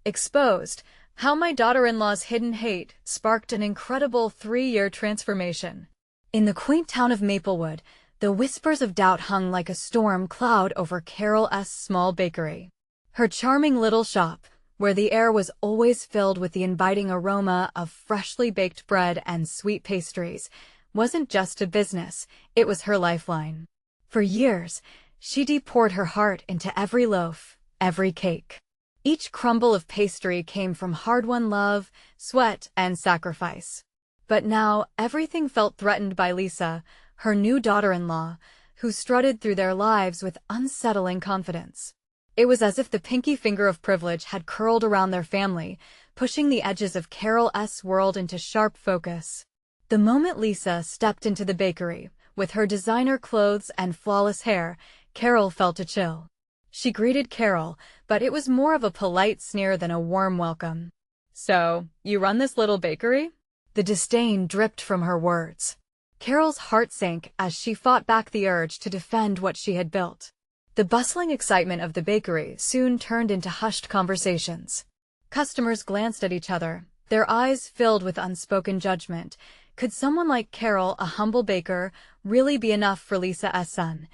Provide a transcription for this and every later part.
Exposed, how my daughter-in-law's hidden hate sparked an incredible 3-year transformation. In the quaint town of Maplewood, the whispers of doubt hung like a storm cloud over Carol's small bakery. Her charming little shop, where the air was always filled with the inviting aroma of freshly baked bread and sweet pastries, wasn't just a business, it was her lifeline. For years, she poured her heart into every loaf, every cake. Each crumble of pastry came from hard-won love, sweat, and sacrifice. But now, everything felt threatened by Lisa, her new daughter-in-law, who strutted through their lives with unsettling confidence. It was as if the pinky finger of privilege had curled around their family, pushing the edges of Carol's world into sharp focus. The moment Lisa stepped into the bakery, with her designer clothes and flawless hair, Carol felt a chill. She greeted Carol, but it was more of a polite sneer than a warm welcome. "So, you run this little bakery?" The disdain dripped from her words. Carol's heart sank as she fought back the urge to defend what she had built. The bustling excitement of the bakery soon turned into hushed conversations. Customers glanced at each other, their eyes filled with unspoken judgment. Could someone like Carol, a humble baker, really be enough for Lisa's son?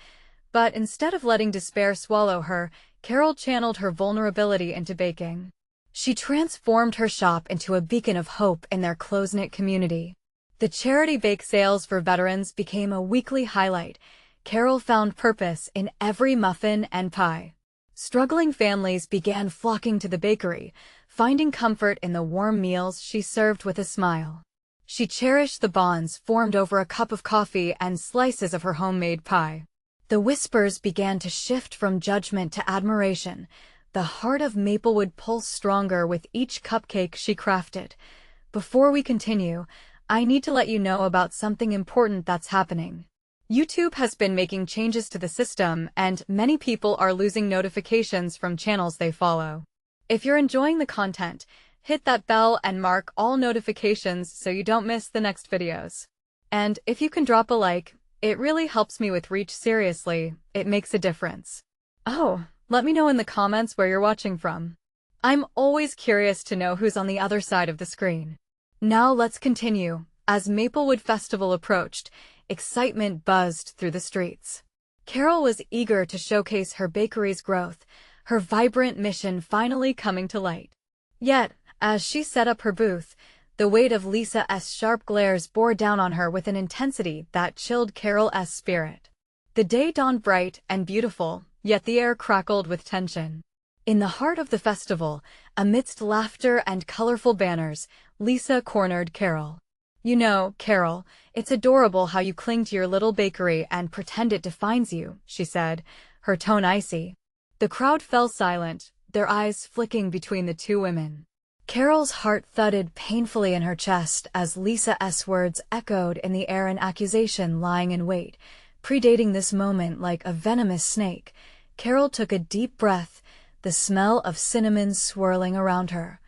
But instead of letting despair swallow her, Carol channeled her vulnerability into baking. She transformed her shop into a beacon of hope in their close-knit community. The charity bake sales for veterans became a weekly highlight. Carol found purpose in every muffin and pie. Struggling families began flocking to the bakery, finding comfort in the warm meals she served with a smile. She cherished the bonds formed over a cup of coffee and slices of her homemade pie. The whispers began to shift from judgment to admiration. The heart of Maplewood pulsed stronger with each cupcake she crafted. Before we continue, I need to let you know about something important that's happening. YouTube has been making changes to the system, and many people are losing notifications from channels they follow. If you're enjoying the content, hit that bell and mark all notifications so you don't miss the next videos. And if you can drop a like, it really helps me with reach. Seriously, it makes a difference. Oh, let me know in the comments where you're watching from. I'm always curious to know who's on the other side of the screen. Now let's continue. As Maplewood Festival approached, excitement buzzed through the streets. Carol was eager to showcase her bakery's growth, her vibrant mission finally coming to light. Yet, as she set up her booth, the weight of Lisa's sharp glares bore down on her with an intensity that chilled Carol's spirit. The day dawned bright and beautiful, yet the air crackled with tension. In the heart of the festival, amidst laughter and colorful banners, Lisa cornered Carol. "You know, Carol, it's adorable how you cling to your little bakery and pretend it defines you," she said, her tone icy. The crowd fell silent, their eyes flicking between the two women. Carol's heart thudded painfully in her chest as Lisa's words echoed in the air, an accusation lying in wait. Predating this moment like a venomous snake, Carol took a deep breath, the smell of cinnamon swirling around her,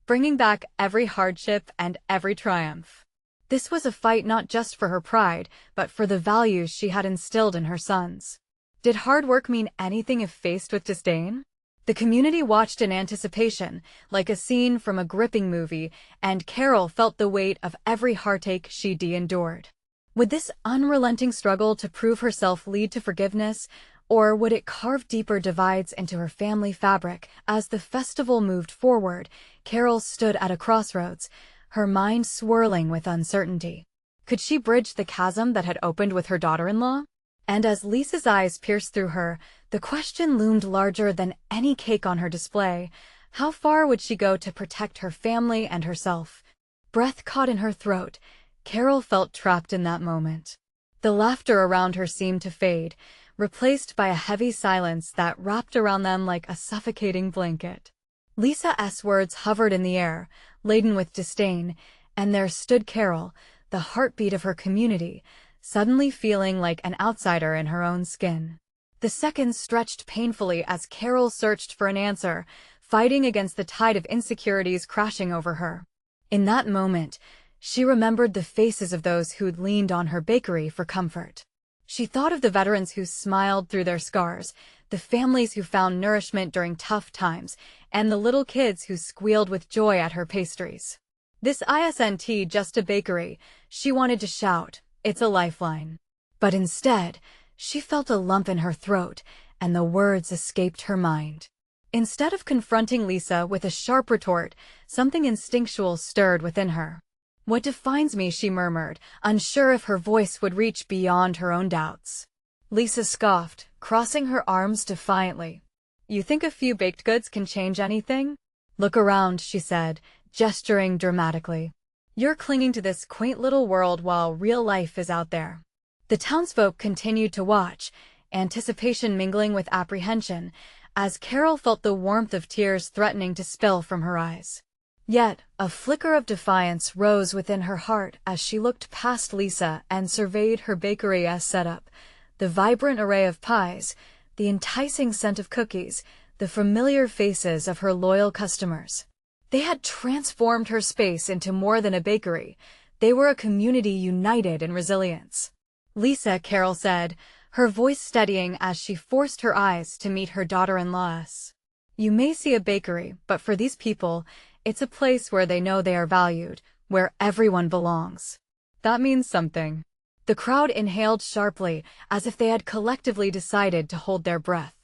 bringing back every hardship and every triumph. This was a fight not just for her pride, but for the values she had instilled in her sons. Did hard work mean anything if faced with disdain? The community watched in anticipation, like a scene from a gripping movie, and Carol felt the weight of every heartache she'd endured. Would this unrelenting struggle to prove herself lead to forgiveness, or would it carve deeper divides into her family fabric? As the festival moved forward, Carol stood at a crossroads, her mind swirling with uncertainty. Could she bridge the chasm that had opened with her daughter-in-law? And as Lisa's eyes pierced through her, the question loomed larger than any cake on her display. How far would she go to protect her family and herself? Breath caught in her throat, Carol felt trapped in that moment. The laughter around her seemed to fade, replaced by a heavy silence that wrapped around them like a suffocating blanket. Lisa's words hovered in the air, laden with disdain, and there stood Carol, the heartbeat of her community, suddenly feeling like an outsider in her own skin. The seconds stretched painfully as Carol searched for an answer, fighting against the tide of insecurities crashing over her. In that moment, she remembered the faces of those who'd leaned on her bakery for comfort. She thought of the veterans who smiled through their scars, the families who found nourishment during tough times, and the little kids who squealed with joy at her pastries. This isn't just a bakery, she wanted to shout, it's a lifeline. But instead, she felt a lump in her throat, and the words escaped her mind. Instead of confronting Lisa with a sharp retort, something instinctual stirred within her. What defines me, she murmured, unsure if her voice would reach beyond her own doubts. Lisa scoffed, crossing her arms defiantly. You think a few baked goods can change anything? Look around, she said, gesturing dramatically. You're clinging to this quaint little world while real life is out there. The townsfolk continued to watch, anticipation mingling with apprehension, as Carol felt the warmth of tears threatening to spill from her eyes. Yet, a flicker of defiance rose within her heart as she looked past Lisa and surveyed her bakery as set up. The vibrant array of pies, the enticing scent of cookies, the familiar faces of her loyal customers. They had transformed her space into more than a bakery. They were a community united in resilience. Lisa, Carol said, her voice steadying as she forced her eyes to meet her daughter-in-law's. You may see a bakery, but for these people, it's a place where they know they are valued, where everyone belongs. That means something. The crowd inhaled sharply, as if they had collectively decided to hold their breath.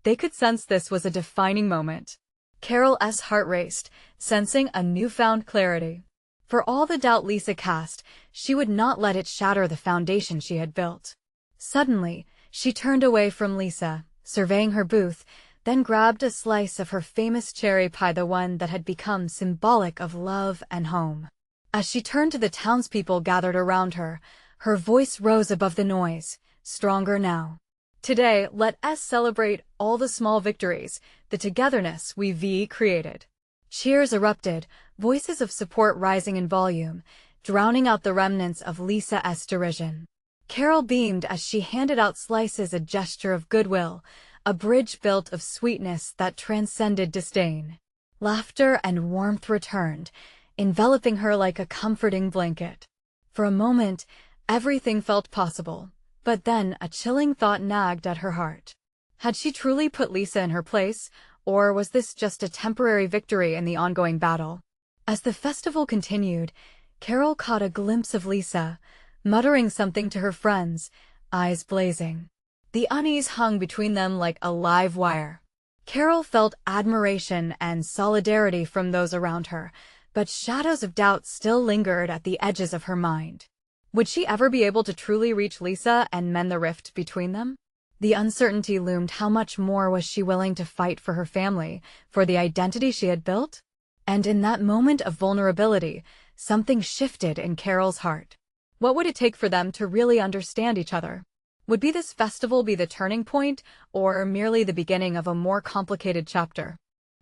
They could sense this was a defining moment. Carol's heart raced, sensing a newfound clarity. For all the doubt Lisa cast, she would not let it shatter the foundation she had built. Suddenly, she turned away from Lisa, surveying her booth, then grabbed a slice of her famous cherry pie, the one that had become symbolic of love and home. As she turned to the townspeople gathered around her, her voice rose above the noise, stronger now. Today, let us celebrate all the small victories, the togetherness we've created. Cheers erupted, voices of support rising in volume, drowning out the remnants of Lisa's derision. Carol beamed as she handed out slices, a gesture of goodwill, a bridge built of sweetness that transcended disdain. Laughter and warmth returned, enveloping her like a comforting blanket. For a moment, everything felt possible, but then a chilling thought nagged at her heart. Had she truly put Lisa in her place, or was this just a temporary victory in the ongoing battle? As the festival continued, Carol caught a glimpse of Lisa, muttering something to her friends, eyes blazing. The unease hung between them like a live wire. Carol felt admiration and solidarity from those around her, but shadows of doubt still lingered at the edges of her mind. Would she ever be able to truly reach Lisa and mend the rift between them? The uncertainty loomed. How much more was she willing to fight for her family, for the identity she had built? And in that moment of vulnerability, something shifted in Carol's heart. What would it take for them to really understand each other? Would this festival be the turning point, or merely the beginning of a more complicated chapter?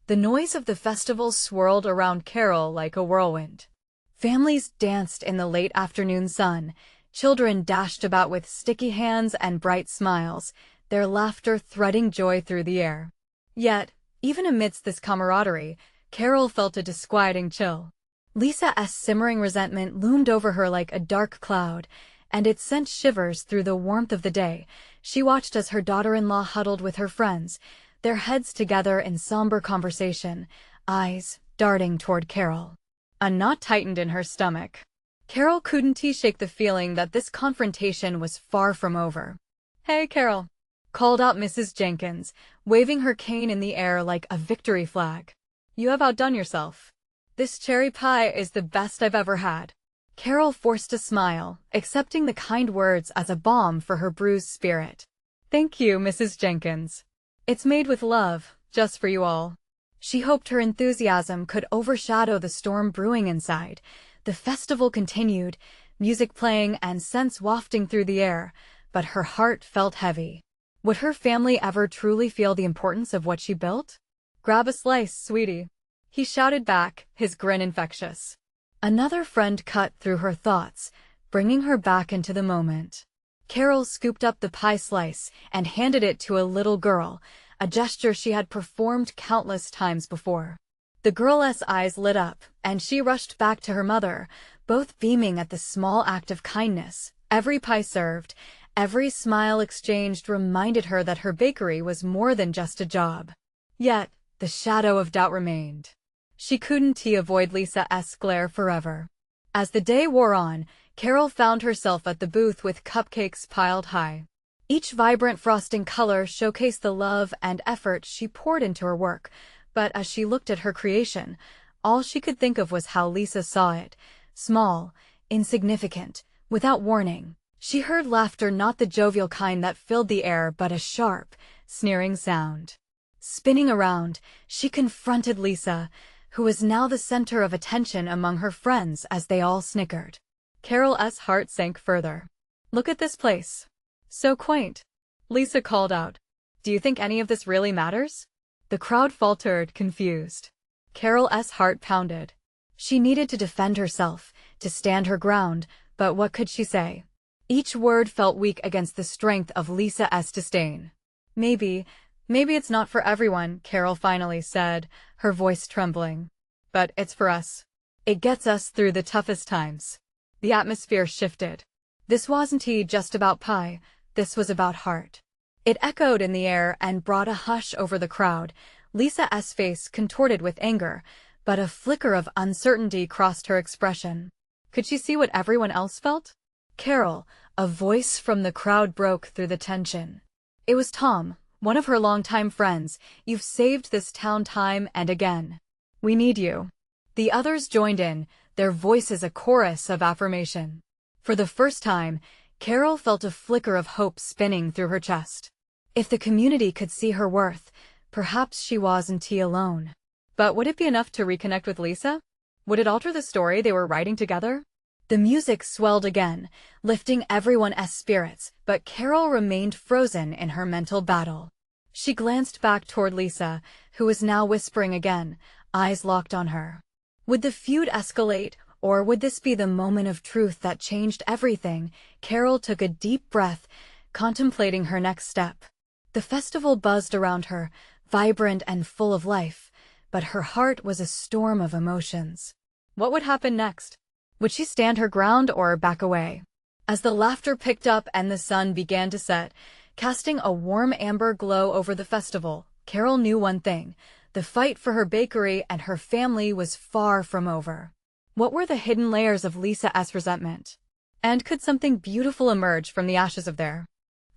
The noise of the festival swirled around Carol like a whirlwind. Families danced in the late afternoon sun, children dashed about with sticky hands and bright smiles, their laughter threading joy through the air. Yet, even amidst this camaraderie, Carol felt a disquieting chill. Lisa's simmering resentment loomed over her like a dark cloud, and it sent shivers through the warmth of the day. She watched as her daughter-in-law huddled with her friends, their heads together in somber conversation, eyes darting toward Carol. A knot tightened in her stomach. Carol couldn't shake the feeling that this confrontation was far from over. "Hey, Carol," called out Mrs. Jenkins, waving her cane in the air like a victory flag. "You have outdone yourself. This cherry pie is the best I've ever had." Carol forced a smile, accepting the kind words as a balm for her bruised spirit. "Thank you, Mrs. Jenkins. It's made with love, just for you all." She hoped her enthusiasm could overshadow the storm brewing inside. The festival continued, music playing and scents wafting through the air, but her heart felt heavy. Would her family ever truly feel the importance of what she built? "Grab a slice, sweetie," he shouted back, his grin infectious. Another friend cut through her thoughts, bringing her back into the moment. Carol scooped up the pie slice and handed it to a little girl, a gesture she had performed countless times before. The girl's eyes lit up, and she rushed back to her mother, both beaming at the small act of kindness. Every pie served, Every smile exchanged reminded her that her bakery was more than just a job. Yet, the shadow of doubt remained. She couldn't avoid Lisa's glare forever. As the day wore on, Carol found herself at the booth with cupcakes piled high. Each vibrant frosting color showcased the love and effort she poured into her work, but as she looked at her creation, all she could think of was how Lisa saw it, small, insignificant, without warning. She heard laughter, not the jovial kind that filled the air, but a sharp, sneering sound. Spinning around, she confronted Lisa, who was now the center of attention among her friends as they all snickered. Carol's heart sank further. "Look at this place. So quaint," Lisa called out. "Do you think any of this really matters?" The crowd faltered, confused. Carol's heart pounded. She needed to defend herself, to stand her ground, but what could she say? Each word felt weak against the strength of Lisa's disdain. Maybe it's not for everyone," Carol finally said, her voice trembling. "But it's for us. It gets us through the toughest times." The atmosphere shifted. This wasn't just about pie, this was about heart. It echoed in the air and brought a hush over the crowd. Lisa's face contorted with anger, but a flicker of uncertainty crossed her expression. Could she see what everyone else felt? "Carol," a voice from the crowd broke through the tension. It was Tom, one of her longtime friends. "You've saved this town time and again. We need you." The others joined in, their voices a chorus of affirmation. For the first time, Carol felt a flicker of hope spinning through her chest. If the community could see her worth, perhaps she wasn't alone. But would it be enough to reconnect with Lisa? Would it alter the story they were writing together? The music swelled again, lifting everyone's spirits, but Carol remained frozen in her mental battle. She glanced back toward Lisa, who was now whispering again, eyes locked on her. Would the feud escalate, or would this be the moment of truth that changed everything? Carol took a deep breath, contemplating her next step. The festival buzzed around her, vibrant and full of life, but her heart was a storm of emotions. What would happen next? Would she stand her ground or back away? As the laughter picked up and the sun began to set, casting a warm amber glow over the festival, Carol knew one thing: the fight for her bakery and her family was far from over. What were the hidden layers of Lisa's resentment? And could something beautiful emerge from the ashes of their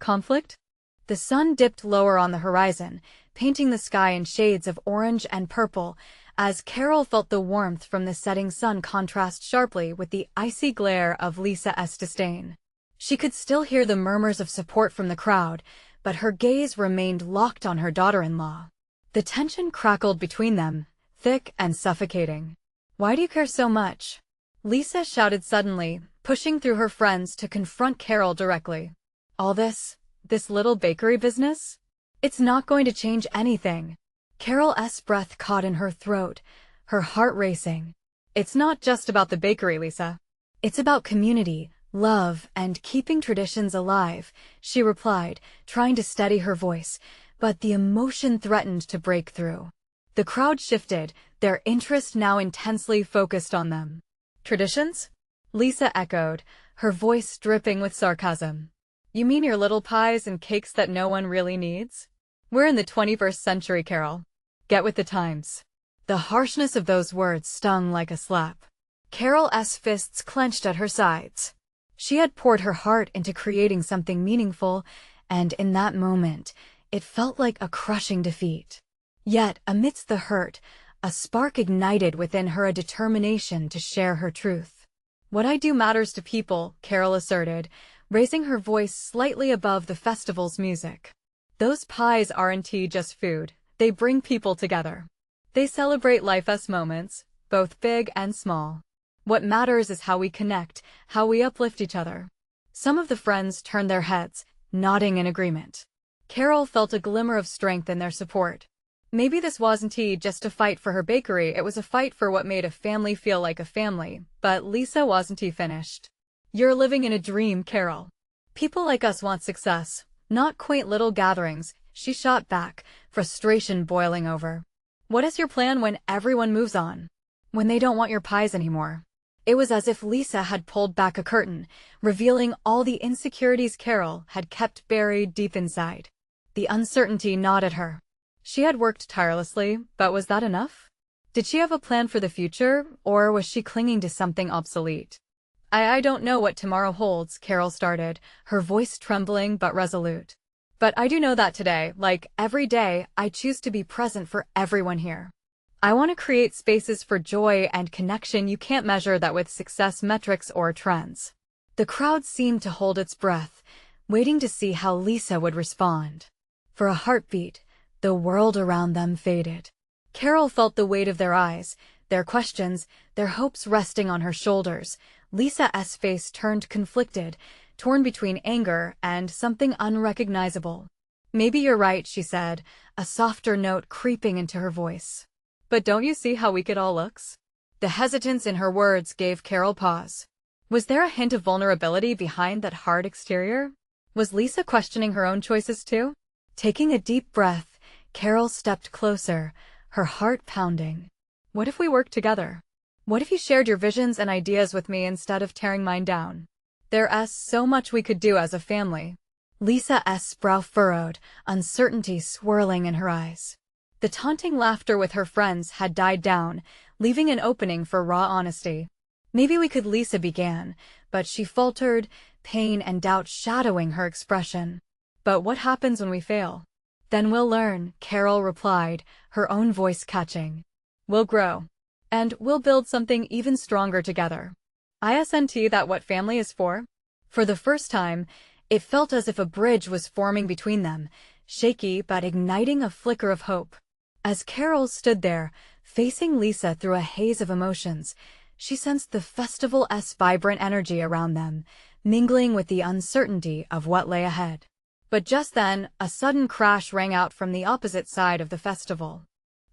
conflict? The sun dipped lower on the horizon, painting the sky in shades of orange and purple, as Carol felt the warmth from the setting sun contrast sharply with the icy glare of Lisa's disdain. She could still hear the murmurs of support from the crowd, but her gaze remained locked on her daughter-in-law. The tension crackled between them, thick and suffocating. "Why do you care so much?" Lisa shouted suddenly, pushing through her friends to confront Carol directly. "All this little bakery business? It's not going to change anything." Carol's breath caught in her throat, her heart racing. "It's not just about the bakery, Lisa. It's about community, love, and keeping traditions alive," she replied, trying to steady her voice, but the emotion threatened to break through. The crowd shifted, their interest now intensely focused on them. "Traditions?" Lisa echoed, her voice dripping with sarcasm. "You mean your little pies and cakes that no one really needs? We're in the 21st century, Carol. Get with the times." The harshness of those words stung like a slap. Carol's fists clenched at her sides. She had poured her heart into creating something meaningful, and in that moment, it felt like a crushing defeat. Yet, amidst the hurt, a spark ignited within her, a determination to share her truth. "What I do matters to people," Carol asserted, raising her voice slightly above the festival's music. "Those pies aren't just food, they bring people together. They celebrate life's moments, both big and small. What matters is how we connect, how we uplift each other." Some of the friends turned their heads, nodding in agreement. Carol felt a glimmer of strength in their support. Maybe this wasn't just a fight for her bakery, it was a fight for what made a family feel like a family. But Lisa wasn't finished. "You're living in a dream, Carol. People like us want success, not quaint little gatherings," she shot back, frustration boiling over. "What is your plan when everyone moves on? When they don't want your pies anymore?" It was as if Lisa had pulled back a curtain, revealing all the insecurities Carol had kept buried deep inside. The uncertainty gnawed at her. She had worked tirelessly, but was that enough? Did she have a plan for the future, or was she clinging to something obsolete? I don't know what tomorrow holds, Carol started, her voice trembling but resolute. But I do know that today, like every day, I choose to be present for everyone here. I want to create spaces for joy and connection. You can't measure that with success metrics or trends. The crowd seemed to hold its breath, waiting to see how Lisa would respond. For a heartbeat, the world around them faded. Carol felt the weight of their eyes, their questions, their hopes resting on her shoulders. Lisa's face turned conflicted, torn between anger and something unrecognizable. Maybe you're right, she said, a softer note creeping into her voice. But don't you see how weak it all looks? The hesitance in her words gave Carol pause. Was there a hint of vulnerability behind that hard exterior? Was Lisa questioning her own choices too? Taking a deep breath, Carol stepped closer, her heart pounding. What if we worked together? What if you shared your visions and ideas with me instead of tearing mine down? There's so much we could do as a family. Lisa's brow furrowed, uncertainty swirling in her eyes. The taunting laughter with her friends had died down, leaving an opening for raw honesty. Maybe we could, Lisa began, but she faltered, pain and doubt shadowing her expression. But what happens when we fail? Then we'll learn, Carol replied, her own voice catching. We'll grow. And we'll build something even stronger together. Isn't that what family is for? For the first time, it felt as if a bridge was forming between them, shaky but igniting a flicker of hope. As Carol stood there, facing Lisa through a haze of emotions, she sensed the festival's vibrant energy around them, mingling with the uncertainty of what lay ahead. But just then, a sudden crash rang out from the opposite side of the festival.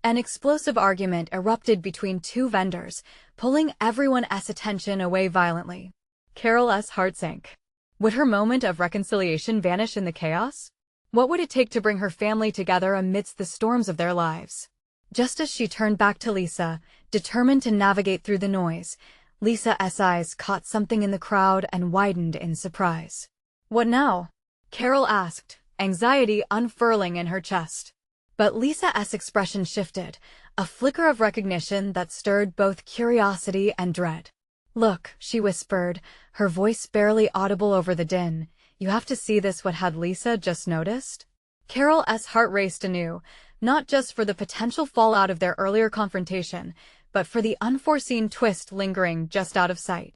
An explosive argument erupted between two vendors, pulling everyone's attention away violently. Carol's heart sank. Would her moment of reconciliation vanish in the chaos? What would it take to bring her family together amidst the storms of their lives? Just as she turned back to Lisa, determined to navigate through the noise, Lisa's eyes caught something in the crowd and widened in surprise. What now? Carol asked, anxiety unfurling in her chest. But Lisa's expression shifted, a flicker of recognition that stirred both curiosity and dread. Look, she whispered, her voice barely audible over the din. You have to see this. What had Lisa just noticed? Carol's heart raced anew, not just for the potential fallout of their earlier confrontation, but for the unforeseen twist lingering just out of sight.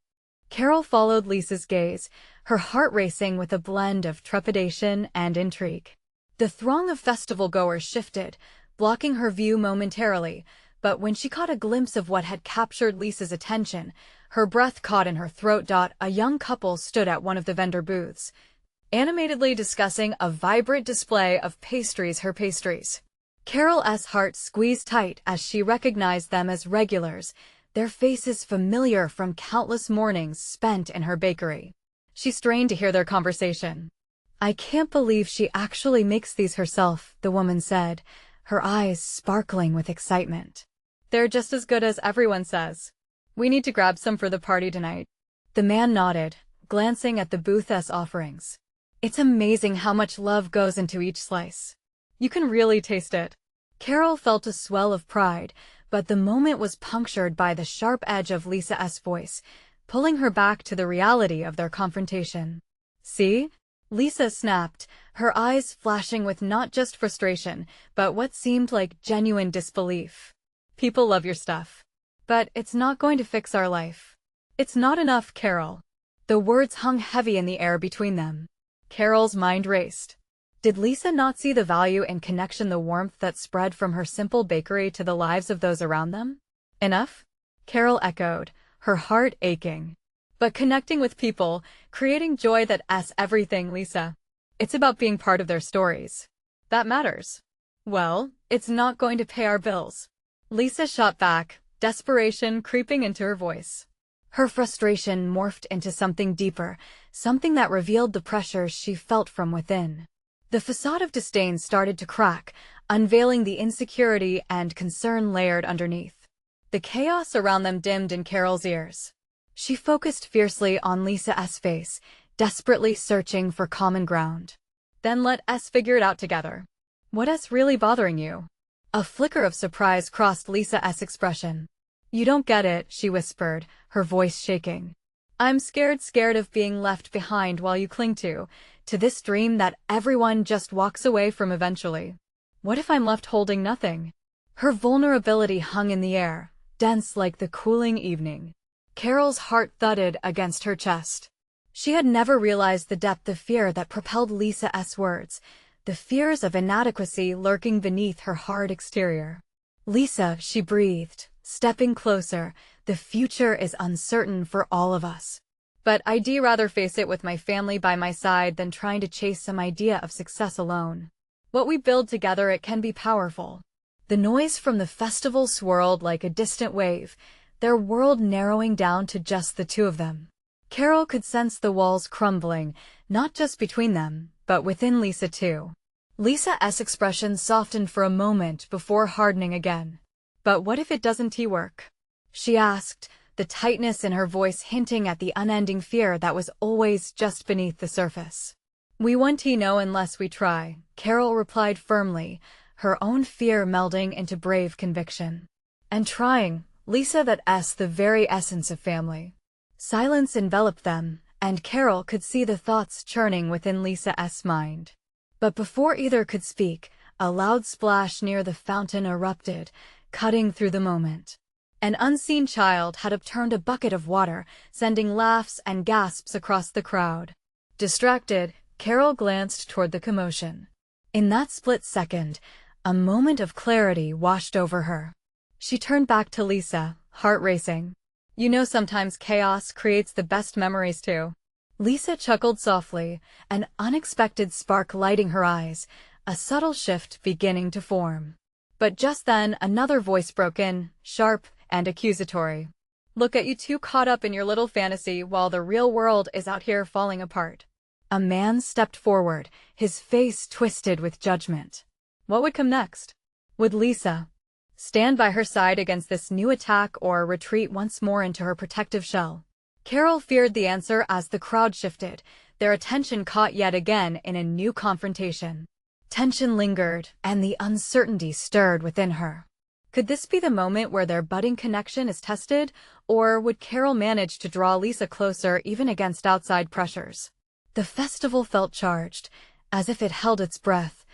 Carol followed Lisa's gaze, her heart racing with a blend of trepidation and intrigue. The throng of festival-goers shifted, blocking her view momentarily, but when she caught a glimpse of what had captured Lisa's attention, her breath caught in her throat. A young couple stood at one of the vendor booths, animatedly discussing a vibrant display of pastries. Her pastries. Carol's heart squeezed tight as she recognized them as regulars, their faces familiar from countless mornings spent in her bakery. She strained to hear their conversation. I can't believe she actually makes these herself, the woman said, her eyes sparkling with excitement. They're just as good as everyone says. We need to grab some for the party tonight. The man nodded, glancing at the booth's offerings. It's amazing how much love goes into each slice. You can really taste it. Carol felt a swell of pride, but the moment was punctured by the sharp edge of Lisa's voice, pulling her back to the reality of their confrontation. See? Lisa snapped, her eyes flashing with not just frustration, but what seemed like genuine disbelief. People love your stuff. But it's not going to fix our life. It's not enough, Carol. The words hung heavy in the air between them. Carol's mind raced. Did Lisa not see the value in connection, the warmth that spread from her simple bakery to the lives of those around them? Enough? Carol echoed, her heart aching. But connecting with people, creating joy, that's everything, Lisa. It's about being part of their stories. That matters. Well, it's not going to pay our bills. Lisa shot back, desperation creeping into her voice. Her frustration morphed into something deeper, something that revealed the pressure she felt from within. The facade of disdain started to crack, unveiling the insecurity and concern layered underneath. The chaos around them dimmed in Carol's ears. She focused fiercely on Lisa's face, desperately searching for common ground. Then let us figure it out together. What's really bothering you? A flicker of surprise crossed Lisa's expression. You don't get it, she whispered, her voice shaking. I'm scared of being left behind while you cling to this dream that everyone just walks away from eventually. What if I'm left holding nothing? Her vulnerability hung in the air, dense like the cooling evening. Carol's heart thudded against her chest. She had never realized the depth of fear that propelled Lisa's words, the fears of inadequacy lurking beneath her hard exterior. Lisa, she breathed, stepping closer, the future is uncertain for all of us. But I'd rather face it with my family by my side than trying to chase some idea of success alone. What we build together, it can be powerful. The noise from the festival swirled like a distant wave, their world narrowing down to just the two of them. Carol could sense the walls crumbling, not just between them, but within Lisa too. Lisa's expression softened for a moment before hardening again. But what if it doesn't work? She asked, the tightness in her voice hinting at the unending fear that was always just beneath the surface. We won't know unless we try, Carol replied firmly, her own fear melding into brave conviction. And trying, Lisa, that's the very essence of family. Silence enveloped them, and Carol could see the thoughts churning within Lisa's mind. But before either could speak, a loud splash near the fountain erupted, cutting through the moment. An unseen child had upturned a bucket of water, sending laughs and gasps across the crowd. Distracted, Carol glanced toward the commotion. In that split second, a moment of clarity washed over her. She turned back to Lisa, heart racing. You know, sometimes chaos creates the best memories too. Lisa chuckled softly, an unexpected spark lighting her eyes, a subtle shift beginning to form. But just then another voice broke in, sharp and accusatory. Look at you two caught up in your little fantasy while the real world is out here falling apart. A man stepped forward, his face twisted with judgment. What would come next? Would Lisa stand by her side against this new attack or retreat once more into her protective shell? Carol feared the answer as the crowd shifted, their attention caught yet again in a new confrontation. Tension lingered, and the uncertainty stirred within her. Could this be the moment where their budding connection is tested, or would Carol manage to draw Lisa closer even against outside pressures? The festival felt charged, as if it held its breath,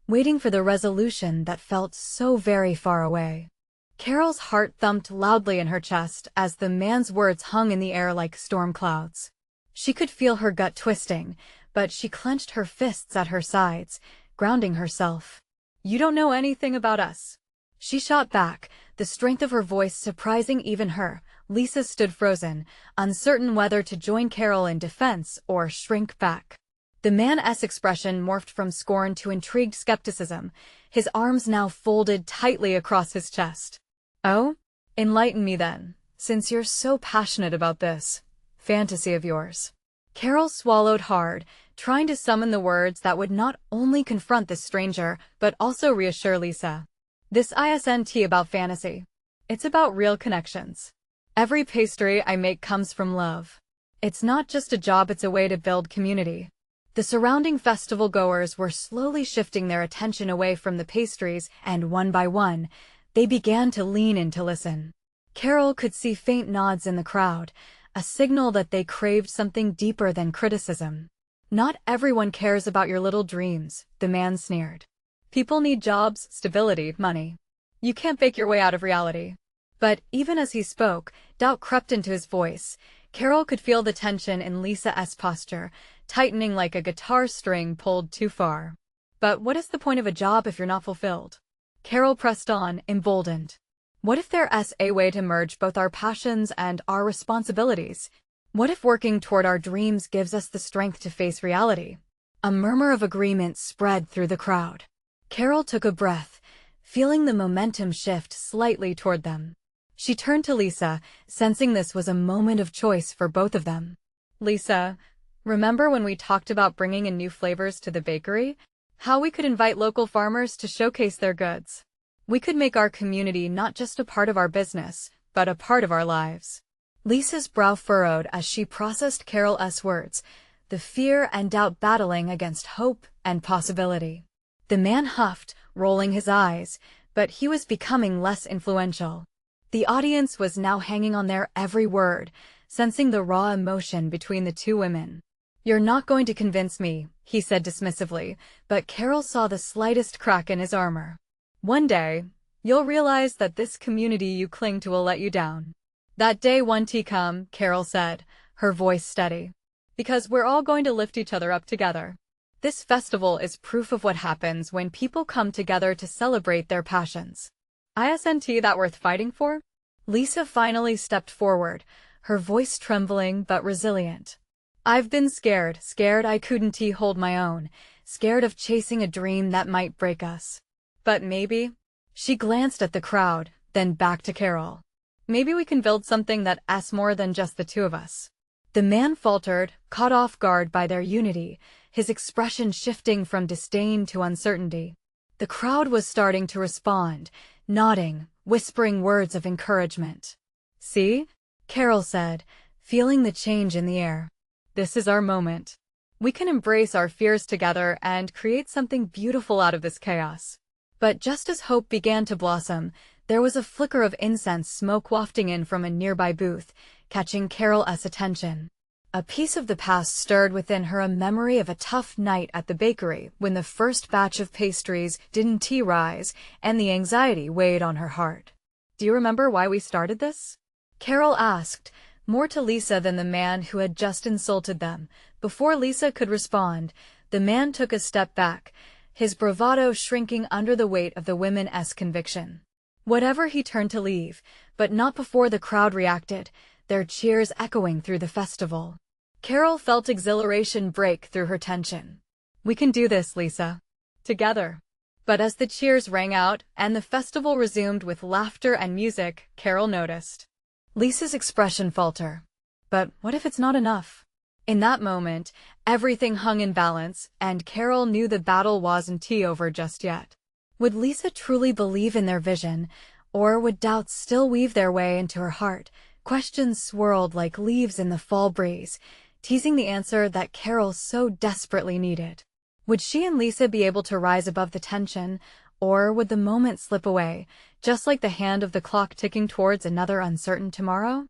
waiting for the resolution that felt so very far away. Carol's heart thumped loudly in her chest as the man's words hung in the air like storm clouds. She could feel her gut twisting, but she clenched her fists at her sides, grounding herself. You don't know anything about us. She shot back, the strength of her voice surprising even her. Lisa stood frozen, uncertain whether to join Carol in defense or shrink back. The man's expression morphed from scorn to intrigued skepticism, his arms now folded tightly across his chest. Oh? Enlighten me then, since you're so passionate about this fantasy of yours. Carol swallowed hard, trying to summon the words that would not only confront this stranger, but also reassure Lisa. This isn't about fantasy. It's about real connections. Every pastry I make comes from love. It's not just a job, it's a way to build community. The surrounding festival goers were slowly shifting their attention away from the pastries, and one by one, they began to lean in to listen. Carol could see faint nods in the crowd, a signal that they craved something deeper than criticism. Not everyone cares about your little dreams, the man sneered. People need jobs, stability, money. You can't fake your way out of reality. But even as he spoke, doubt crept into his voice. Carol could feel the tension in Lisa's posture, tightening like a guitar string pulled too far. But what is the point of a job if you're not fulfilled? Carol pressed on, emboldened. What if there's a way to merge both our passions and our responsibilities? What if working toward our dreams gives us the strength to face reality? A murmur of agreement spread through the crowd. Carol took a breath, feeling the momentum shift slightly toward them. She turned to Lisa, sensing this was a moment of choice for both of them. Lisa, remember when we talked about bringing in new flavors to the bakery? How we could invite local farmers to showcase their goods? We could make our community not just a part of our business, but a part of our lives. Lisa's brow furrowed as she processed Carol's words, the fear and doubt battling against hope and possibility. The man huffed, rolling his eyes, but he was becoming less influential. The audience was now hanging on their every word, sensing the raw emotion between the two women. "You're not going to convince me," he said dismissively, but Carol saw the slightest crack in his armor. "One day, you'll realize that this community you cling to will let you down." "That day won't come," Carol said, her voice steady. "Because we're all going to lift each other up together. This festival is proof of what happens when people come together to celebrate their passions. Isn't that worth fighting for?" Lisa finally stepped forward, her voice trembling but resilient. "I've been scared I couldn't hold my own, scared of chasing a dream that might break us. But maybe," she glanced at the crowd, then back to Carol, "maybe we can build something that's more than just the two of us." The man faltered, caught off guard by their unity, his expression shifting from disdain to uncertainty. The crowd was starting to respond, nodding, whispering words of encouragement. "See?" Carol said, feeling the change in the air. "This is our moment. We can embrace our fears together and create something beautiful out of this chaos." But just as hope began to blossom, there was a flicker of incense smoke wafting in from a nearby booth, catching Carol's attention. A piece of the past stirred within her, a memory of a tough night at the bakery when the first batch of pastries didn't rise, and the anxiety weighed on her heart. "Do you remember why we started this?" Carol asked, more to Lisa than the man who had just insulted them. Before Lisa could respond, the man took a step back, his bravado shrinking under the weight of the women's conviction. Whatever, he turned to leave, but not before the crowd reacted, their cheers echoing through the festival. Carol felt exhilaration break through her tension. "We can do this, Lisa. Together." But as the cheers rang out and the festival resumed with laughter and music, Carol noticed Lisa's expression falter. But what if it's not enough? In that moment, everything hung in balance, and Carol knew the battle wasn't over just yet. Would Lisa truly believe in their vision, or would doubts still weave their way into her heart? Questions swirled like leaves in the fall breeze, teasing the answer that Carol so desperately needed. Would she and Lisa be able to rise above the tension, or would the moment slip away, just like the hand of the clock ticking towards another uncertain tomorrow?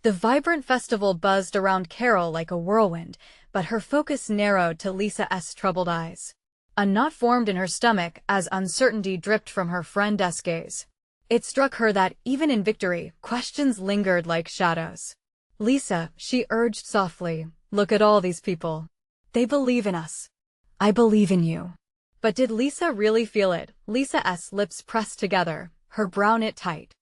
The vibrant festival buzzed around Carol like a whirlwind, but her focus narrowed to Lisa's troubled eyes. A knot formed in her stomach as uncertainty dripped from her friend's gaze. It struck her that, even in victory, questions lingered like shadows. "Lisa," she urged softly, "look at all these people. They believe in us. I believe in you." But did Lisa really feel it? Lisa's lips pressed together, her brow knit tight.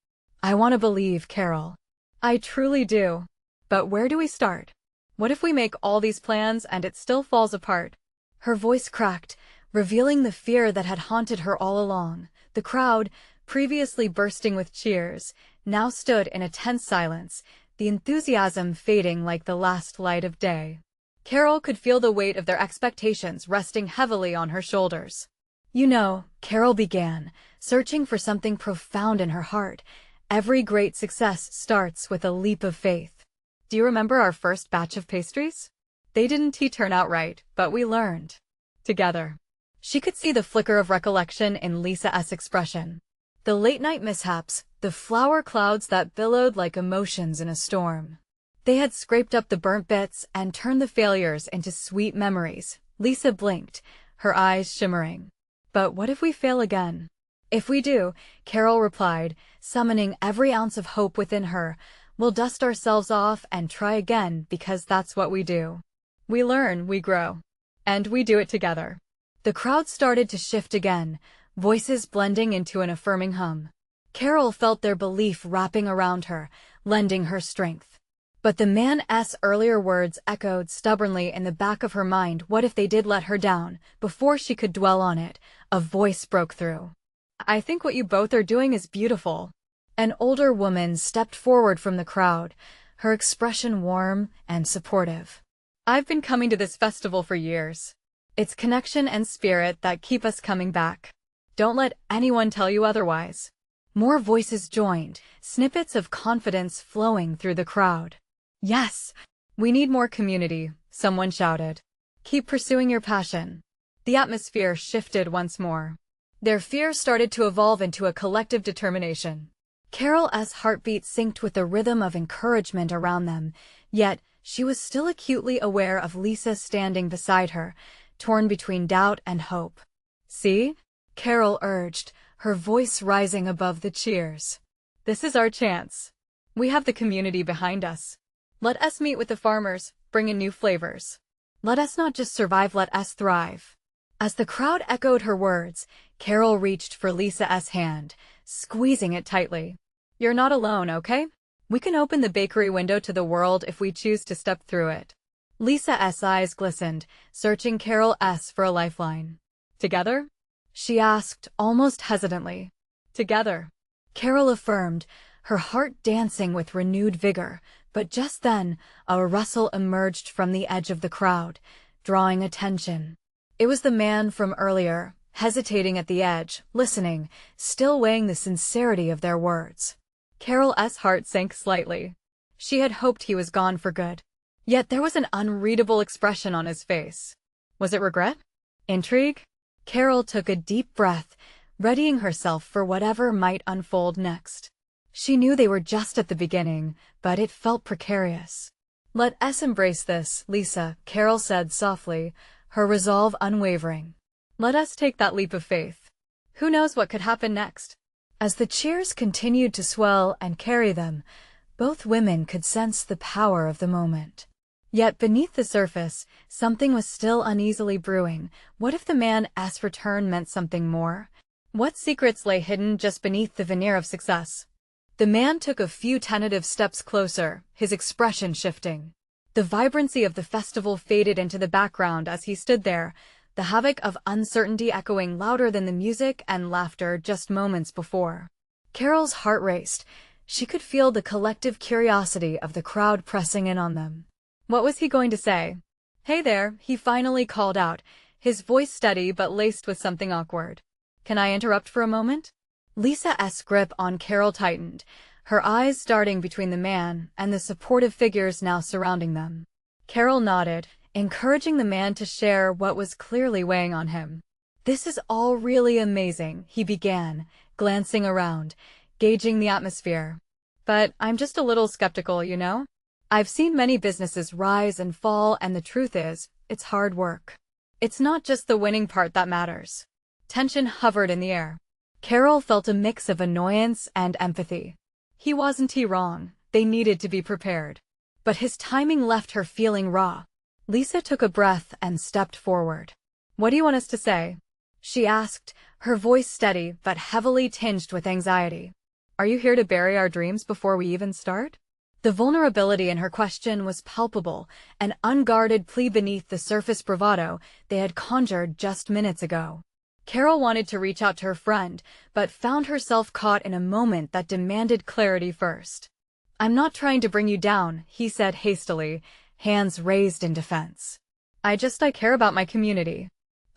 "I want to believe, Carol. I truly do. But where do we start? What if we make all these plans and it still falls apart?" Her voice cracked, revealing the fear that had haunted her all along. The crowd, previously bursting with cheers, now stood in a tense silence, the enthusiasm fading like the last light of day. Carol could feel the weight of their expectations resting heavily on her shoulders. "You know," Carol began, searching for something profound in her heart, "every great success starts with a leap of faith. Do you remember our first batch of pastries? They didn't turn out right, but we learned. Together." She could see the flicker of recollection in Lisa's expression. The late-night mishaps, the flour clouds that billowed like emotions in a storm. They had scraped up the burnt bits and turned the failures into sweet memories. Lisa blinked, her eyes shimmering. "But what if we fail again?" "If we do," Carol replied, summoning every ounce of hope within her, "we'll dust ourselves off and try again, because that's what we do. We learn, we grow. And we do it together." The crowd started to shift again, voices blending into an affirming hum. Carol felt their belief wrapping around her, lending her strength. But the man's earlier words echoed stubbornly in the back of her mind. What if they did let her down? Before she could dwell on it, a voice broke through. "I think what you both are doing is beautiful." An older woman stepped forward from the crowd, her expression warm and supportive. "I've been coming to this festival for years. It's connection and spirit that keep us coming back. Don't let anyone tell you otherwise." More voices joined, snippets of confidence flowing through the crowd. Yes, we need more community, someone shouted. Keep pursuing your passion. The atmosphere shifted once more. Their fear started to evolve into a collective determination. Carol's heartbeat synced with the rhythm of encouragement around them, yet she was still acutely aware of Lisa standing beside her, torn between doubt and hope. See? Carol urged, her voice rising above the cheers. This is our chance. We have the community behind us. Let us meet with the farmers, bring in new flavors. Let us not just survive, let us thrive. As the crowd echoed her words, Carol reached for Lisa's hand, squeezing it tightly. You're not alone, okay? We can open the bakery window to the world if we choose to step through it. Lisa's eyes glistened, searching Carol's for a lifeline. Together? She asked, almost hesitantly. Together. Carol affirmed, her heart dancing with renewed vigor, but just then, a rustle emerged from the edge of the crowd, drawing attention. It was the man from earlier, hesitating at the edge, listening, still weighing the sincerity of their words. Carol's heart sank slightly. She had hoped he was gone for good. Yet there was an unreadable expression on his face. Was it regret? Intrigue? Carol took a deep breath, readying herself for whatever might unfold next. She knew they were just at the beginning, but it felt precarious. Let us embrace this, Lisa, Carol said softly, her resolve unwavering. Let us take that leap of faith. Who knows what could happen next? As the cheers continued to swell and carry them, both women could sense the power of the moment. Yet beneath the surface, something was still uneasily brewing. What if the man's return meant something more? What secrets lay hidden just beneath the veneer of success? The man took a few tentative steps closer, his expression shifting. The vibrancy of the festival faded into the background as he stood there, the havoc of uncertainty echoing louder than the music and laughter just moments before. Carol's heart raced. She could feel the collective curiosity of the crowd pressing in on them. What was he going to say? Hey there, he finally called out, his voice steady but laced with something awkward. Can I interrupt for a moment? Lisa's grip on Carol tightened, her eyes darting between the man and the supportive figures now surrounding them. Carol nodded, encouraging the man to share what was clearly weighing on him. This is all really amazing, he began, glancing around, gauging the atmosphere. But I'm just a little skeptical, you know? I've seen many businesses rise and fall, and the truth is, it's hard work. It's not just the winning part that matters. Tension hovered in the air. Carol felt a mix of annoyance and empathy. He wasn't wrong, they needed to be prepared. But his timing left her feeling raw. Lisa took a breath and stepped forward. What do you want us to say? She asked, her voice steady but heavily tinged with anxiety. Are you here to bury our dreams before we even start? The vulnerability in her question was palpable, an unguarded plea beneath the surface bravado they had conjured just minutes ago. Carol wanted to reach out to her friend, but found herself caught in a moment that demanded clarity first. I'm not trying to bring you down, he said hastily, hands raised in defense. I care about my community.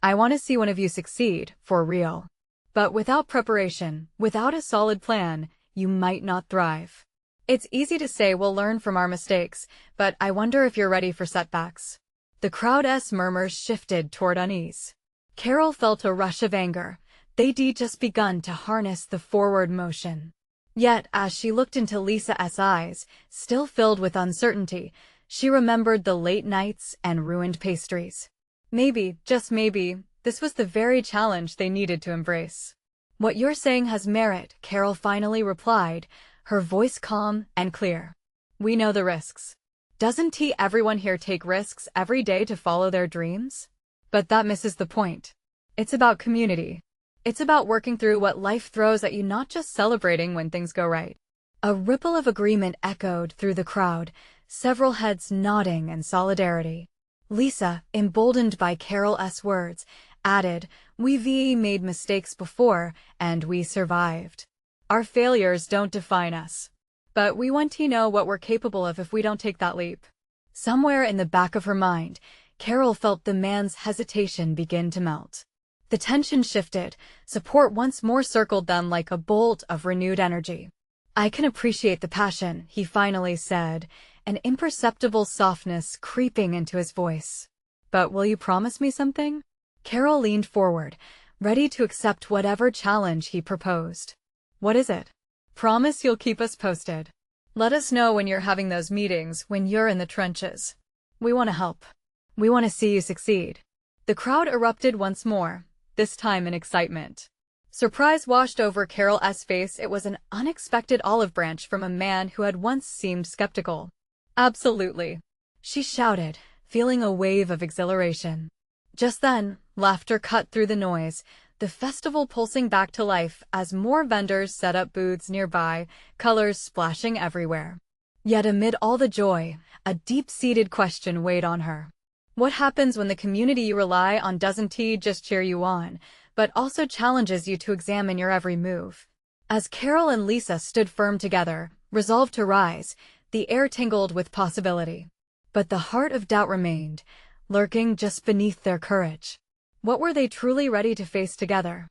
I want to see one of you succeed, for real. But without preparation, without a solid plan, you might not thrive. It's easy to say we'll learn from our mistakes, but I wonder if you're ready for setbacks. The crowd's murmurs shifted toward unease. Carol felt a rush of anger. They'd just begun to harness the forward motion. Yet, as she looked into Lisa's eyes, still filled with uncertainty, she remembered the late nights and ruined pastries. Maybe, just maybe, this was the very challenge they needed to embrace. What you're saying has merit, Carol finally replied, her voice calm and clear. We know the risks. Doesn't everyone here take risks every day to follow their dreams? But that misses the point. It's about community. It's about working through what life throws at you, not just celebrating when things go right. A ripple of agreement echoed through the crowd, several heads nodding in solidarity. Lisa, emboldened by Carol's words, added, We've made mistakes before, and we survived. Our failures don't define us. But we want to know what we're capable of if we don't take that leap. Somewhere in the back of her mind, Carol felt the man's hesitation begin to melt. The tension shifted, support once more circled them like a bolt of renewed energy. I can appreciate the passion, he finally said, an imperceptible softness creeping into his voice. But will you promise me something? Carol leaned forward, ready to accept whatever challenge he proposed. What is it? Promise you'll keep us posted. Let us know when you're having those meetings, when you're in the trenches. We want to help. We want to see you succeed. The crowd erupted once more, this time in excitement. Surprise washed over Carol's face. It was an unexpected olive branch from a man who had once seemed skeptical. Absolutely, she shouted, feeling a wave of exhilaration. Just then, laughter cut through the noise, the festival pulsing back to life as more vendors set up booths nearby, colors splashing everywhere. Yet amid all the joy, a deep-seated question weighed on her. What happens when the community you rely on doesn't just cheer you on, but also challenges you to examine your every move? As Carol and Lisa stood firm together, resolved to rise, the air tingled with possibility. But the heart of doubt remained, lurking just beneath their courage. What were they truly ready to face together?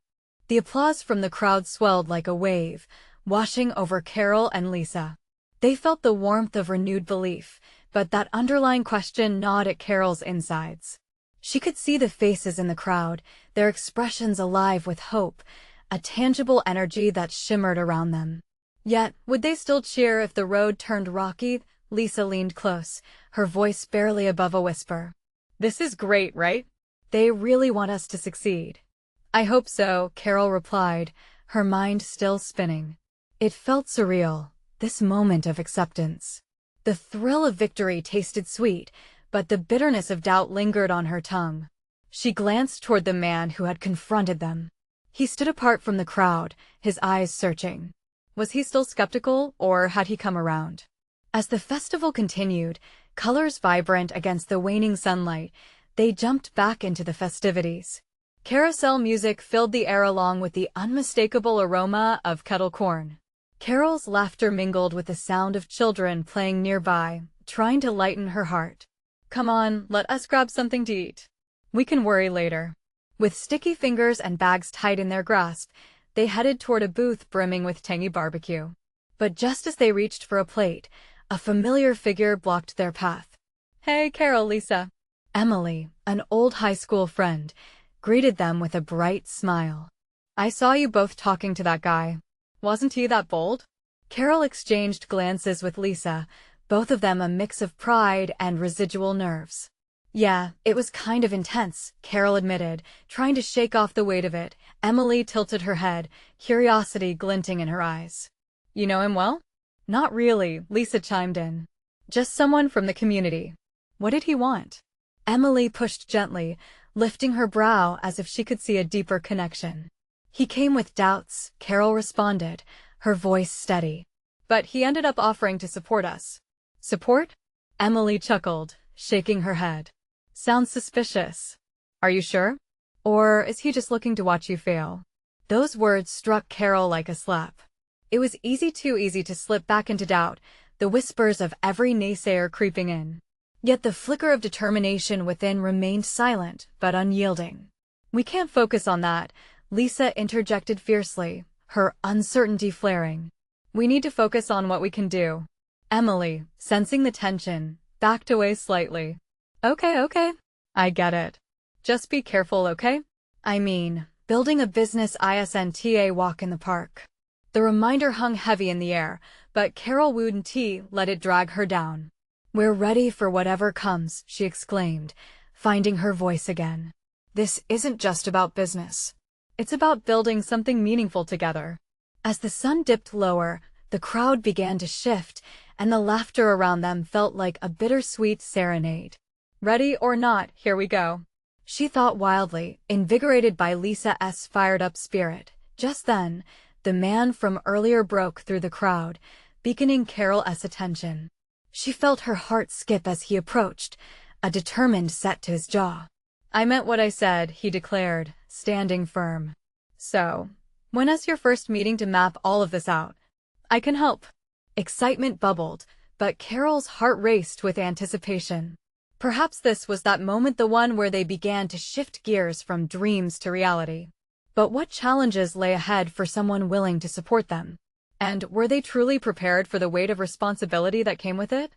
The applause from the crowd swelled like a wave, washing over Carol and Lisa. They felt the warmth of renewed belief, but that underlying question gnawed at Carol's insides. She could see the faces in the crowd, their expressions alive with hope, a tangible energy that shimmered around them. Yet, would they still cheer if the road turned rocky? Lisa leaned close, her voice barely above a whisper. This is great, right? They really want us to succeed. I hope so, Carol replied, her mind still spinning. It felt surreal, this moment of acceptance. The thrill of victory tasted sweet, but the bitterness of doubt lingered on her tongue. She glanced toward the man who had confronted them. He stood apart from the crowd, his eyes searching. Was he still skeptical, or had he come around? As the festival continued, colors vibrant against the waning sunlight, they jumped back into the festivities. Carousel music filled the air along with the unmistakable aroma of kettle corn. Carol's laughter mingled with the sound of children playing nearby, trying to lighten her heart. Come on, let us grab something to eat. We can worry later. With sticky fingers and bags tight in their grasp, they headed toward a booth brimming with tangy barbecue. But just as they reached for a plate, a familiar figure blocked their path. Hey, Carol, Lisa. Emily, an old high school friend, greeted them with a bright smile. I saw you both talking to that guy. Wasn't he that bold? Carol exchanged glances with Lisa, both of them a mix of pride and residual nerves. Yeah, it was kind of intense, Carol admitted, trying to shake off the weight of it. Emily tilted her head, curiosity glinting in her eyes. You know him well? Not really, Lisa chimed in. Just someone from the community. What did he want? Emily pushed gently, lifting her brow as if she could see a deeper connection. He came with doubts, Carol responded, her voice steady. But he ended up offering to support us. Support? Emily chuckled, shaking her head. Sounds suspicious. Are you sure? Or is he just looking to watch you fail? Those words struck Carol like a slap. It was too easy to slip back into doubt, the whispers of every naysayer creeping in. Yet the flicker of determination within remained silent but unyielding. We can't focus on that, Lisa interjected fiercely, her uncertainty flaring. We need to focus on what we can do. Emily, sensing the tension, backed away slightly. Okay. I get it. Just be careful, okay? I mean, building a business isn't a walk in the park. The reminder hung heavy in the air, but Carol wouldn't let it drag her down. We're ready for whatever comes, she exclaimed, finding her voice again. This isn't just about business. It's about building something meaningful together. As the sun dipped lower, the crowd began to shift, and the laughter around them felt like a bittersweet serenade. Ready or not, here we go. She thought wildly, invigorated by Lisa's fired-up spirit. Just then, the man from earlier broke through the crowd, beaconing Carol's attention. She felt her heart skip as he approached, a determined set to his jaw. I meant what I said, he declared, standing firm. So, when is your first meeting to map all of this out? I can help. Excitement bubbled, but Carol's heart raced with anticipation. Perhaps this was that moment, the one where they began to shift gears from dreams to reality. But what challenges lay ahead for someone willing to support them? And were they truly prepared for the weight of responsibility that came with it?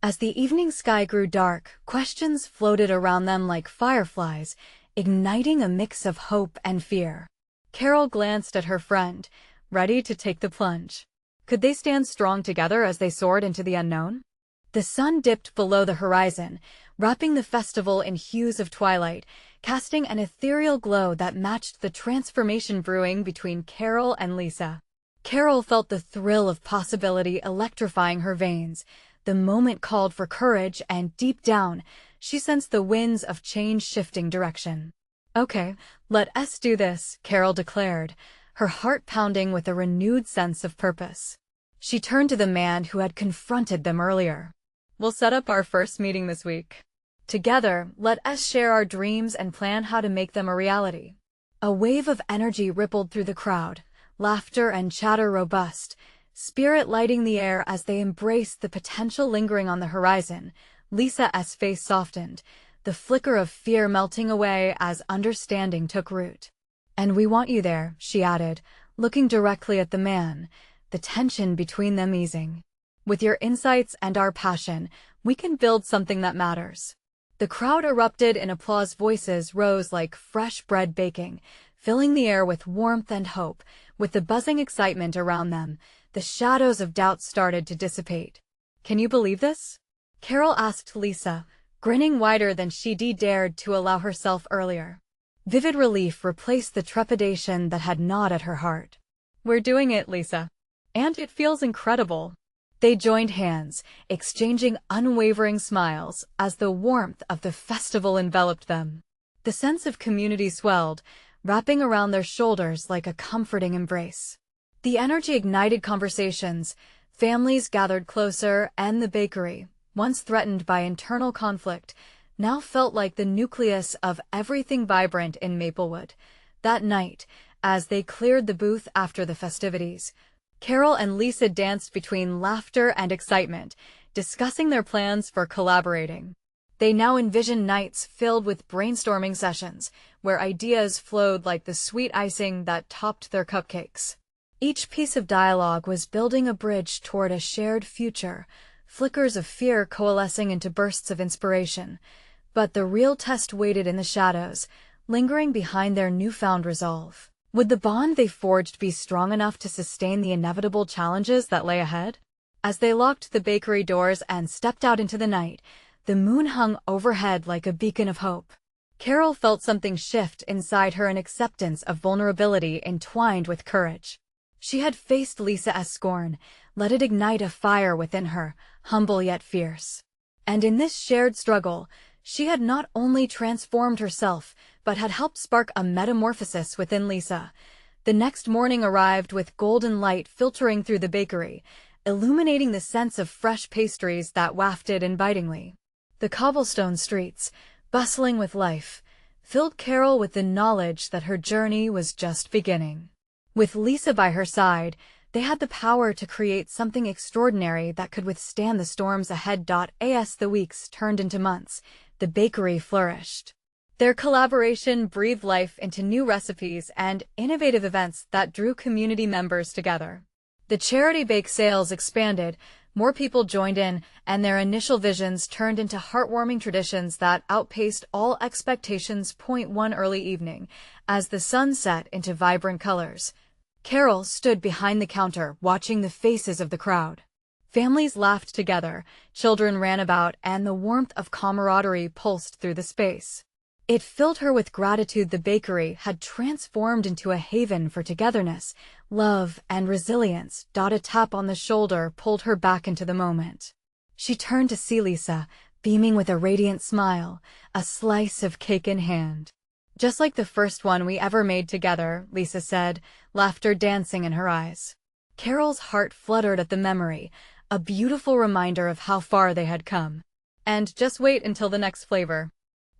As the evening sky grew dark, questions floated around them like fireflies, igniting a mix of hope and fear. Carol glanced at her friend, ready to take the plunge. Could they stand strong together as they soared into the unknown? The sun dipped below the horizon, wrapping the festival in hues of twilight, casting an ethereal glow that matched the transformation brewing between Carol and Lisa. Carol felt the thrill of possibility electrifying her veins. The moment called for courage, and deep down, she sensed the winds of change shifting direction. "Okay, let us do this," Carol declared, her heart pounding with a renewed sense of purpose. She turned to the man who had confronted them earlier. "We'll set up our first meeting this week. Together, let us share our dreams and plan how to make them a reality." A wave of energy rippled through the crowd, laughter and chatter robust, spirit lighting the air as they embraced the potential lingering on the horizon. Lisa's face softened, the flicker of fear melting away as understanding took root. "And we want you there," she added, looking directly at the man, the tension between them easing. "With your insights and our passion, we can build something that matters." The crowd erupted in applause. Voices rose like fresh bread baking, filling the air with warmth and hope. With the buzzing excitement around them, the shadows of doubt started to dissipate. "Can you believe this?" Carol asked Lisa, grinning wider than she'd dared to allow herself earlier. Vivid relief replaced the trepidation that had gnawed at her heart. "We're doing it, Lisa. And it feels incredible." They joined hands, exchanging unwavering smiles as the warmth of the festival enveloped them. The sense of community swelled, wrapping around their shoulders like a comforting embrace. The energy ignited conversations, families gathered closer, and the bakery, once threatened by internal conflict, now felt like the nucleus of everything vibrant in Maplewood. That night, as they cleared the booth after the festivities, Carol and Lisa danced between laughter and excitement, discussing their plans for collaborating. They now envisioned nights filled with brainstorming sessions, where ideas flowed like the sweet icing that topped their cupcakes. Each piece of dialogue was building a bridge toward a shared future, flickers of fear coalescing into bursts of inspiration. But the real test waited in the shadows, lingering behind their newfound resolve. Would the bond they forged be strong enough to sustain the inevitable challenges that lay ahead? As they locked the bakery doors and stepped out into the night, the moon hung overhead like a beacon of hope. Carol felt something shift inside her, an acceptance of vulnerability entwined with courage. She had faced Lisa's scorn, let it ignite a fire within her, humble yet fierce. And in this shared struggle, she had not only transformed herself, but had helped spark a metamorphosis within Lisa. The next morning arrived with golden light filtering through the bakery, illuminating the scents of fresh pastries that wafted invitingly. The cobblestone streets, bustling with life, filled Carol with the knowledge that her journey was just beginning. With Lisa by her side, they had the power to create something extraordinary that could withstand the storms ahead. As the weeks turned into months, the bakery flourished. Their collaboration breathed life into new recipes and innovative events that drew community members together. The charity bake sales expanded, more people joined in, and their initial visions turned into heartwarming traditions that outpaced all expectations. One early evening, as the sun set into vibrant colors, Carol stood behind the counter watching the faces of the crowd. Families laughed together, children ran about, and the warmth of camaraderie pulsed through the space. It filled her with gratitude. The bakery had transformed into a haven for togetherness, love, and resilience. A tap on the shoulder pulled her back into the moment. She turned to see Lisa, beaming with a radiant smile, a slice of cake in hand. "Just like the first one we ever made together," Lisa said, laughter dancing in her eyes. Carol's heart fluttered at the memory, a beautiful reminder of how far they had come. "And just wait until the next flavor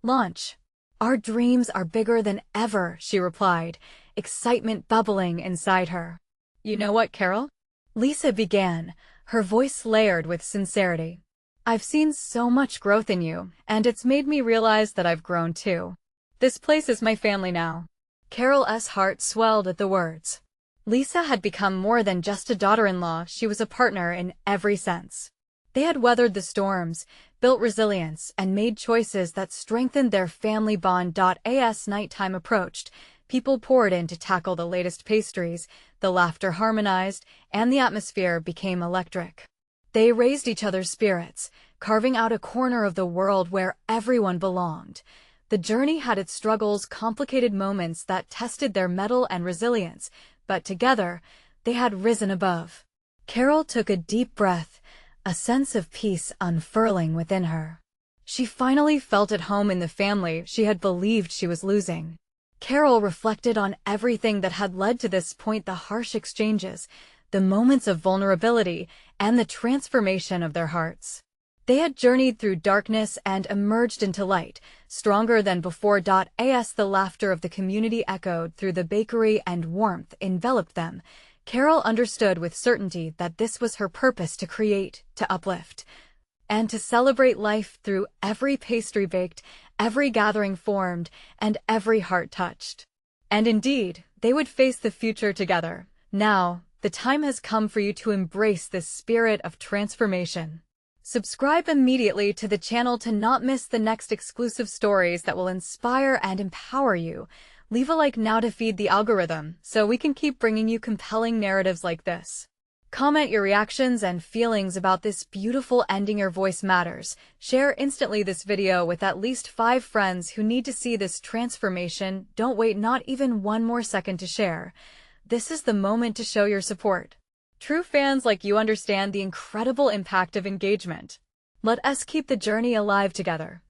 launch. Our dreams are bigger than ever," she replied, excitement bubbling inside her. "You know what, Carol?" Lisa began, her voice layered with sincerity. "I've seen so much growth in you, and it's made me realize that I've grown too. This place is my family now." Carol's heart swelled at the words. Lisa had become more than just a daughter-in-law, she was a partner in every sense. They had weathered the storms, built resilience, and made choices that strengthened their family bond. As nighttime approached, people poured in to tackle the latest pastries, the laughter harmonized, and the atmosphere became electric. They raised each other's spirits, carving out a corner of the world where everyone belonged. The journey had its struggles, complicated moments that tested their mettle and resilience, but together, they had risen above. Carol took a deep breath, a sense of peace unfurling within her. She finally felt at home in the family she had believed she was losing. Carol reflected on everything that had led to this point: the harsh exchanges, the moments of vulnerability, and the transformation of their hearts. They had journeyed through darkness and emerged into light, stronger than before. As the laughter of the community echoed through the bakery and warmth enveloped them, Carol understood with certainty that this was her purpose: to create, to uplift, and to celebrate life through every pastry baked, every gathering formed, and every heart touched. And indeed, they would face the future together. Now, the time has come for you to embrace this spirit of transformation. Subscribe immediately to the channel to not miss the next exclusive stories that will inspire and empower you. Leave a like now to feed the algorithm, so we can keep bringing you compelling narratives like this. Comment your reactions and feelings about this beautiful ending. Your voice matters. Share instantly this video with at least 5 friends who need to see this transformation. Don't wait not even one more second to share. This is the moment to show your support. True fans like you understand the incredible impact of engagement. Let us keep the journey alive together.